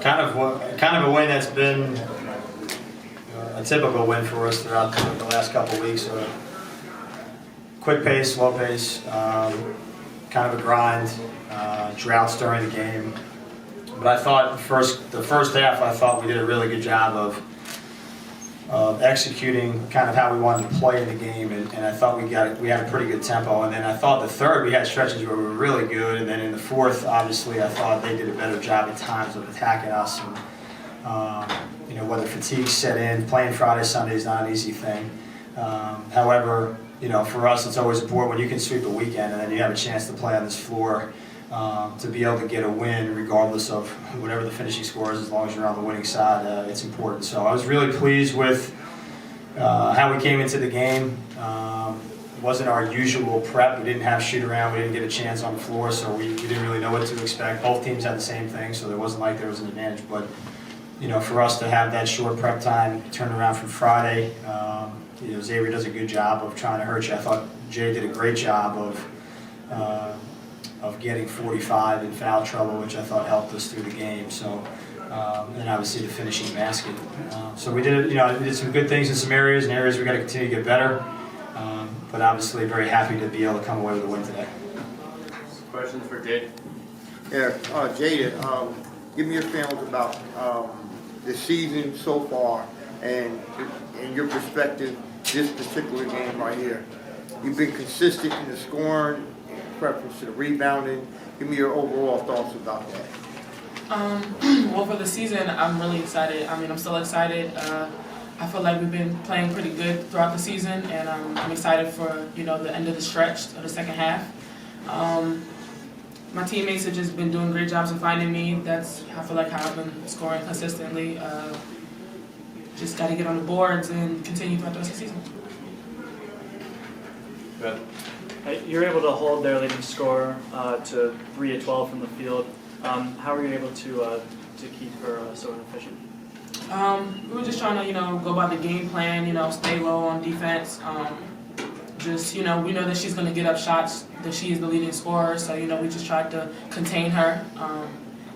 kind of a win that's been a typical win for us throughout the last couple of weeks. Quick pace, slow pace, kind of a grind, droughts during the game. But I thought the first half, I thought we did a really good job of executing kind of how we wanted to play in the game, and I thought we had a pretty good tempo. And then I thought the third we had stretches where we were really good, and then in the fourth, obviously, I thought they did a better job at times of attacking us. And, whether fatigue set in, playing Friday, Sunday is not an easy thing. However, for us, it's always important when you can sweep a weekend and then you have a chance to play on this floor. To be able to get a win regardless of whatever the finishing score is, as long as you're on the winning side, it's important. So I was really pleased with how we came into the game. It wasn't our usual prep. We didn't have shoot around. We didn't get a chance on the floor, so we didn't really know what to expect. Both teams had the same thing, so there wasn't like there was an advantage. But for us to have that short prep time, turn around from Friday, Xavier does a good job of trying to hurt you. I thought Jade did a great job of getting 45 in foul trouble, which I thought helped us through the game. So, and obviously the finishing basket. So we did, we did some good things in some areas, and areas we got to continue to get better. But obviously, very happy to be able to come away with a win today. Questions for Jade? Yeah, Jade, give me your feelings about the season so far, and in your perspective, this particular game right here. You've been consistent in the scoring, in preference to the rebounding. Give me your overall thoughts about that. Well, for the season, I'm really excited. I'm still excited. I feel like we've been playing pretty good throughout the season, and I'm excited for the end of the stretch of the second half. My teammates have just been doing great jobs of finding me. That's I feel like how I've been scoring consistently. Just got to get on the boards and continue throughout the rest of the season. Good. You're able to hold their leading score to 3 of 12 from the field. How were you able to keep her so inefficient? We were just trying to, go by the game plan, stay low on defense. We know that she's going to get up shots, that she is the leading scorer, so, we just tried to contain her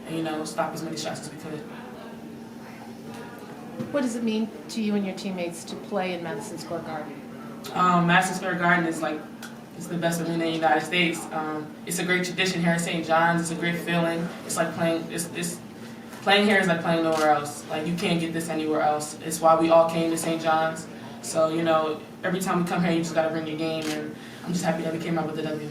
and, stop as many shots as we could. What does it mean to you and your teammates to play in Madison Square Garden? Madison Square Garden is it's the best arena in the United States. It's a great tradition here at St. John's. It's a great feeling. It's like playing. Playing here is like playing nowhere else. Like you can't get this anywhere else. It's why we all came to St. John's. So every time we come here, you just got to bring your game, and I'm just happy that we came out with the W.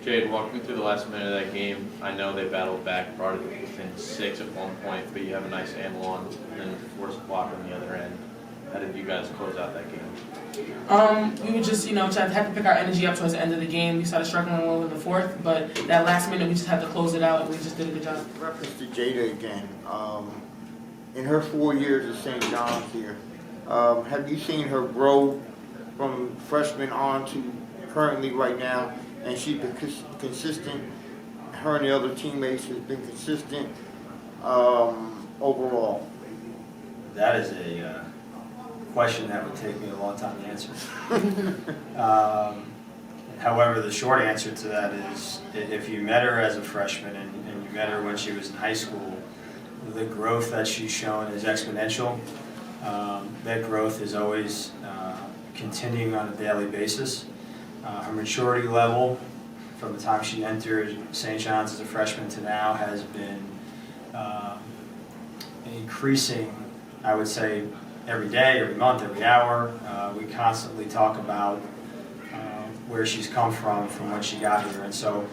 Jade, walk me through the last minute of that game. I know they battled back, brought it within 6 at one point, but you have a nice handle on, and then forced block on the other end. How did you guys close out that game? We would just, had to pick our energy up towards the end of the game. We started struggling a little in the fourth, but that last minute we just had to close it out, and we just did a good job. Reference to Jade again. In her 4 years at St. John's here, have you seen her grow from freshman on to currently right now? And she's been consistent. Her and the other teammates have been consistent overall. That is a question that would take me a long time to answer. However, the short answer to that is if you met her as a freshman and you met her when she was in high school, the growth that she's shown is exponential. That growth is always continuing on a daily basis. Her maturity level from the time she entered St. John's as a freshman to now has been increasing, I would say, every day, every month, every hour. We constantly talk about where she's come from when she got here. And so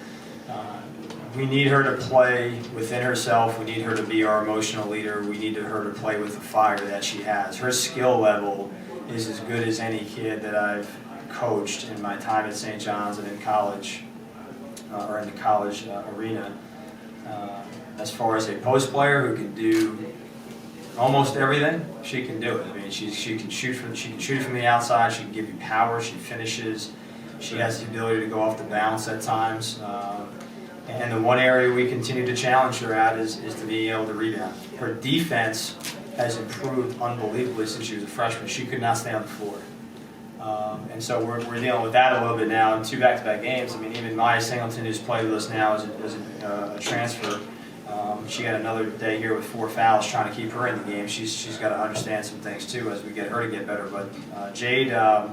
we need her to play within herself. We need her to be our emotional leader. We need her to play with the fire that she has. Her skill level is as good as any kid that I've coached in my time at St. John's and in college, or in the college arena. As far as a post player who can do almost everything, she can do it. I mean, she can shoot from the outside. She can give you power. She finishes. She has the ability to go off the bounce at times. And the one area we continue to challenge her at is to be able to rebound. Her defense has improved unbelievably since she was a freshman. She could not stay on the floor. And so we're dealing with that a little bit now in 2 back-to-back games. I mean, even Maya Singleton, who's played with us now as a transfer, She had another day here with 4 fouls trying to keep her in the game. She's got to understand some things too as we get her to get better. But Jade has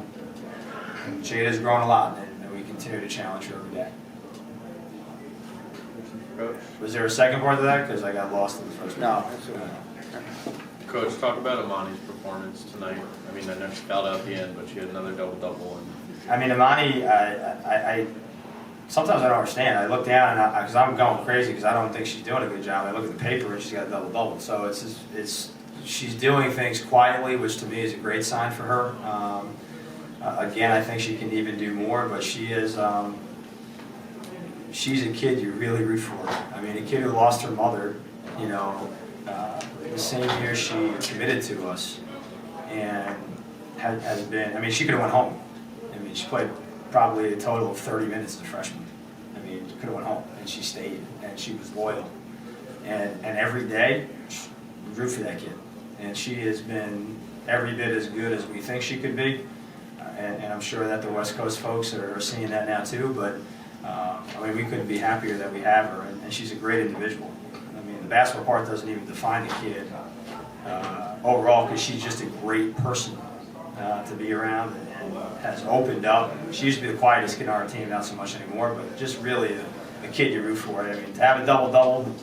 grown a lot, and we continue to challenge her every day. Coach, Was there a second part to that? Because I got lost in the first No, part. that's all right. Coach, talk about Amani's performance tonight. I mean, I know she fouled out at the end, but she had another double-double. I mean, Amani, I sometimes I don't understand. I look down and because I'm going crazy because I don't think she's doing a good job. I look at the paper and she's got a double-double. So it's she's doing things quietly, which to me is a great sign for her. Again, I think she can even do more, but she is. She's a kid you really root for. I mean, a kid who lost her mother, you know, the same year she committed to us, and has been. I mean, she could have went home. I mean, she played probably a total of 30 minutes as a freshman. I mean, she could have went home, and she stayed, and she was loyal. And every day, we root for that kid. And she has been every bit as good as we think she could be. And I'm sure that the West Coast folks are seeing that now too. But I mean, we couldn't be happier that we have her, and she's a great individual. I mean, the basketball part doesn't even define the kid overall, because she's just a great person to be around, and has opened up. She used to be the quietest kid on our team, not so much anymore, but just really a kid you root for. I mean, to have a double-double,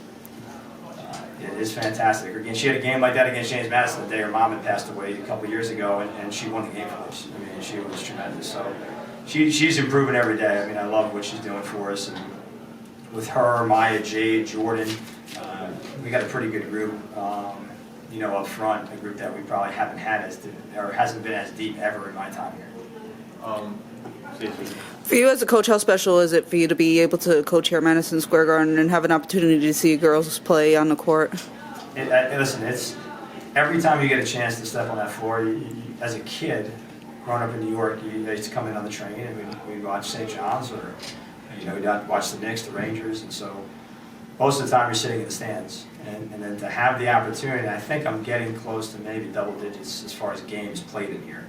it is fantastic. Again, she had a game like that against James Madison the day her mom had passed away a couple years ago, and she won the game for us. I mean, she was tremendous. So she's improving every day. I mean, I love what she's doing for us. And with her, Maya, Jade, Jordan, we got a pretty good group. You know, up front, a group that we probably haven't had or hasn't been as deep ever in my time here. For you as a coach, how special is it for you to be able to coach here at Madison Square Garden and have an opportunity to see girls play on the court? Listen, it's every time you get a chance to step on that floor. As a kid, growing up in New York, you used to come in on the train and we'd watch St. John's, or we'd watch the Knicks, the Rangers, and so most of the time you're sitting in the stands. And then to have the opportunity, I think I'm getting close to maybe double digits as far as games played in here.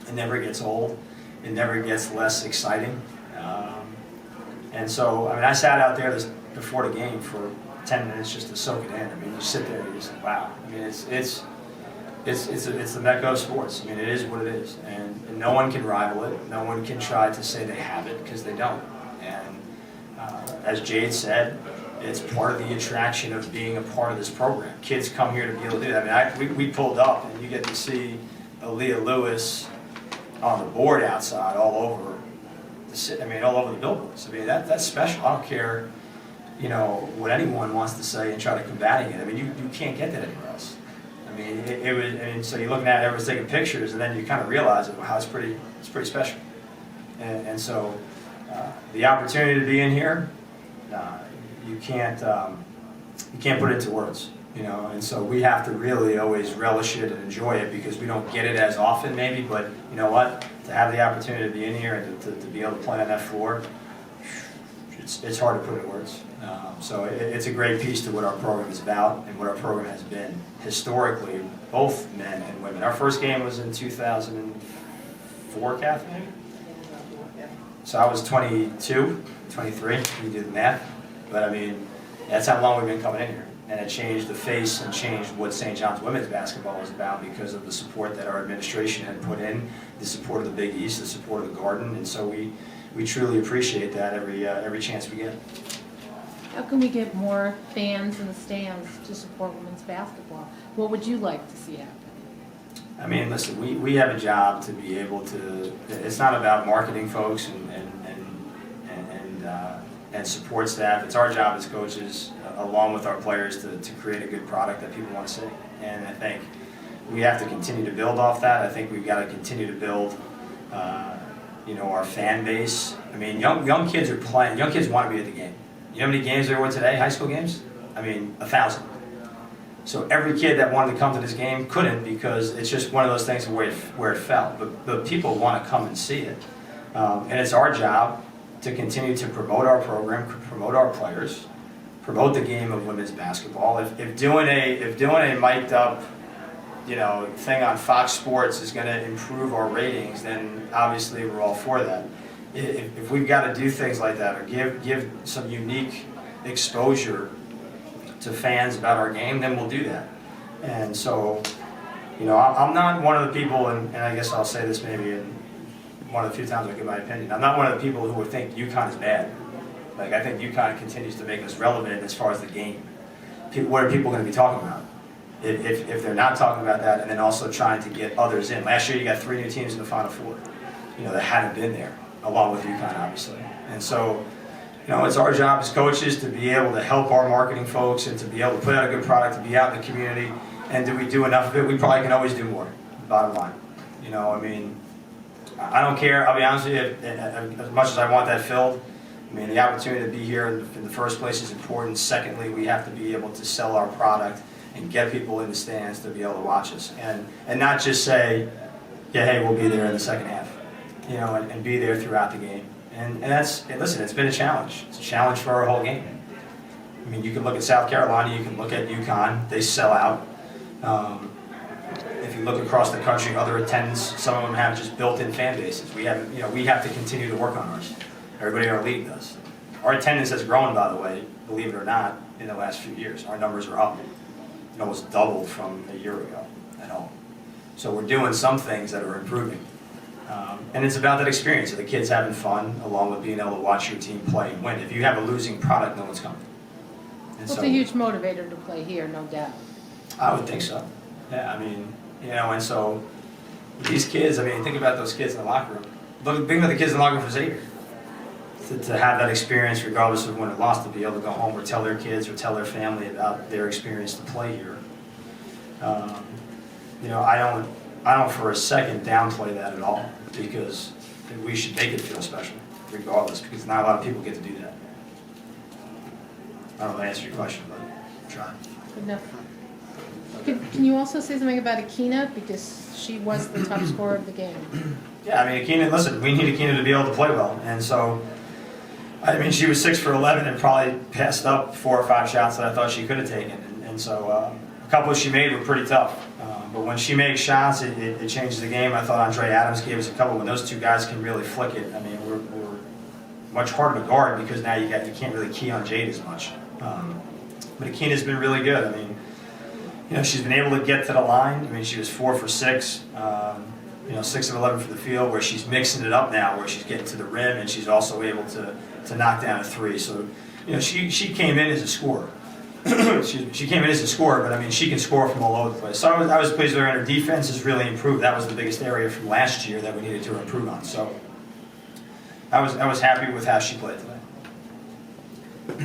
It never gets old. It never gets less exciting. And so, I mean, I sat out there before the game for 10 minutes just to soak it in. I mean, you sit there and you just like, wow. I mean, it's the mecca of sports. I mean, it is what it is. And no one can rival it. No one can try to say they have it, because they don't. And as Jade said, it's part of the attraction of being a part of this program. Kids come here to be able to do that. I mean, we pulled up and you get to see Aaliyah Lewis on the board outside all over all over the billboards. I mean, that's special. I don't care, what anyone wants to say and try to combating it. I mean, you can't get that anywhere else. I mean, it was. I mean, so you're looking at it, everyone's taking pictures, and then you kind of realize how it's pretty special. And so the opportunity to be in here, you can't put it into words. And so we have to really always relish it and enjoy it, because we don't get it as often maybe, but you know what? To have the opportunity to be in here and to be able to play on that floor, it's hard to put in words. So it's a great piece to what our program is about and what our program has been historically, both men and women. Our first game was in 2004, Kathleen? So I was 22, 23, you do the math. But I mean, that's how long we've been coming in here. And it changed the face and changed what St. John's women's basketball was about, because of the support that our administration had put in, the support of the Big East, the support of the Garden, and so we truly appreciate that every chance we get. How can we get more fans in the stands to support women's basketball? What would you like to see happen? I mean, listen, we have a job to be able to. It's not about marketing folks and support staff. It's our job as coaches, along with our players, to create a good product that people want to see. And I think we have to continue to build off that. I think we've got to continue to build, our fan base. I mean, young kids are playing. Young kids want to be at the game. You know how many games there were today? High school games? I mean, 1,000. So every kid that wanted to come to this game couldn't, because it's just one of those things where it fell. But people want to come and see it, and it's our job to continue to promote our program, promote our players, promote the game of women's basketball. If doing a mic'd up, thing on Fox Sports is going to improve our ratings, then obviously we're all for that. If we've got to do things like that, or give some unique exposure to fans about our game, then we'll do that. And so, you know, I'm not one of the people, and I guess I'll say this maybe in one of the few times I give my opinion, I'm not one of the people who would think UConn is bad. Like, I think UConn continues to make us relevant as far as the game. What are people going to be talking about? If they're not talking about that, and then also trying to get others in. Last year you got 3 new teams in the Final Four, you know, that hadn't been there, along with UConn, obviously. And so, you know, it's our job as coaches to be able to help our marketing folks and to be able to put out a good product, to be out in the community. And do we do enough of it? We probably can always do more, bottom line. You know, I mean, I don't care, I'll be honest with you, as much as I want that filled, I mean, the opportunity to be here in the first place is important. Secondly, we have to be able to sell our product and get people in the stands to be able to watch us. And not just say, yeah, hey, we'll be there in the second half, you know, and be there throughout the game. And listen, it's been a challenge. It's a challenge for our whole game. I mean, you can look at South Carolina, you can look at UConn, they sell out. If you look across the country, other attendance, some of them have just built-in fan bases. We have to continue to work on ours. Everybody in our league does. Our attendance has grown, by the way, believe it or not, in the last few years. Our numbers are up. It almost doubled from a year ago at home. So we're doing some things that are improving. And it's about that experience of the kids having fun, along with being able to watch your team play and win. If you have a losing product, no one's coming. And Well, it's a huge motivator to play here, no doubt. I would think so. Yeah, I mean, you know, and so these kids, I mean, think about those kids in the locker room. Think about the kids in the locker room for Xavier. To have that experience, regardless of win or loss, to be able to go home or tell their kids or tell their family about their experience to play here. You know, I don't for a second downplay that at all, because we should make it feel special, regardless, because not a lot of people get to do that. I don't know if I answered your question, but I'm trying. Good enough. Can you also say something about Akina, because she was the top scorer of the game? Yeah, I mean, Akina, listen, we need Akina to be able to play well, and so, I mean, she was 6 for 11 and probably passed up 4 or 5 shots that I thought she could have taken, and so a couple she made were pretty tough. But when she makes shots, it changes the game. I thought Andre Adams gave us a couple. When those two guys can really flick it, I mean, we're much harder to guard, because now you can't really key on Jade as much. But Akina's been really good. I mean, you know, she's been able to get to the line. I mean, she was 4 for 6. You know, 6 of 11 for the field, where she's mixing it up now, where she's getting to the rim, and she's also able to knock down a 3. So, you know, she came in as a scorer. she came in as a scorer, but I mean, she can score from all over the place. So I was pleased with her, and her defense has really improved. That was the biggest area from last year that we needed to improve on. So I was happy with how she played today.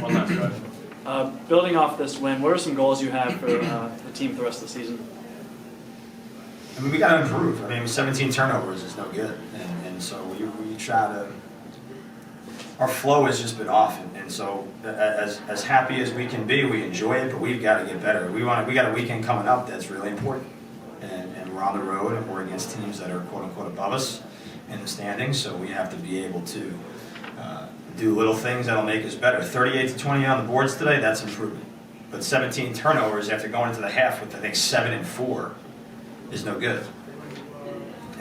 One last question. Building off this win, what are some goals you have for the team for the rest of the season? I mean, we got to improve. I mean, 17 turnovers is no good, and so we try to. Our flow has just been off, and so as happy as we can be, we enjoy it, but we've got to get better. We got a weekend coming up that's really important, and we're on the road, and we're against teams that are quote unquote above us in the standings, so we have to be able to do little things that'll make us better. 38-20 on the boards today, that's improvement, but 17 turnovers after going into the half with I think 7 and 4 is no good,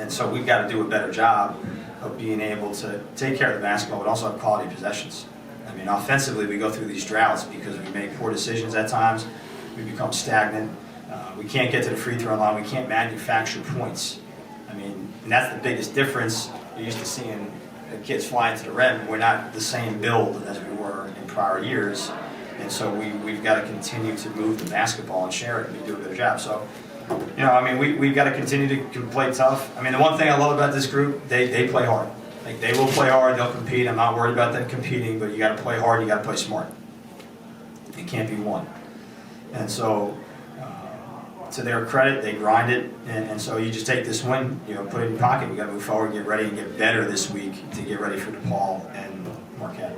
and so we've got to do a better job of being able to take care of the basketball, but also have quality possessions. I mean, offensively, we go through these droughts because we make poor decisions at times. We become stagnant. We can't get to the free throw line. We can't manufacture points. I mean, and that's the biggest difference. You're used to seeing the kids flying to the rim. We're not the same build as we were in prior years. And so we've got to continue to move the basketball and share it and do a better job. So, you know, I mean, we've got to continue to play tough. I mean, the one thing I love about this group, they play hard. Like, they will play hard, they'll compete. I'm not worried about them competing, but you got to play hard, you got to play smart. It can't be one. And so, to their credit, they grind it, and so you just take this win, you know, put it in your pocket. We got to move forward, get ready, and get better this week to get ready for DePaul and Marquette.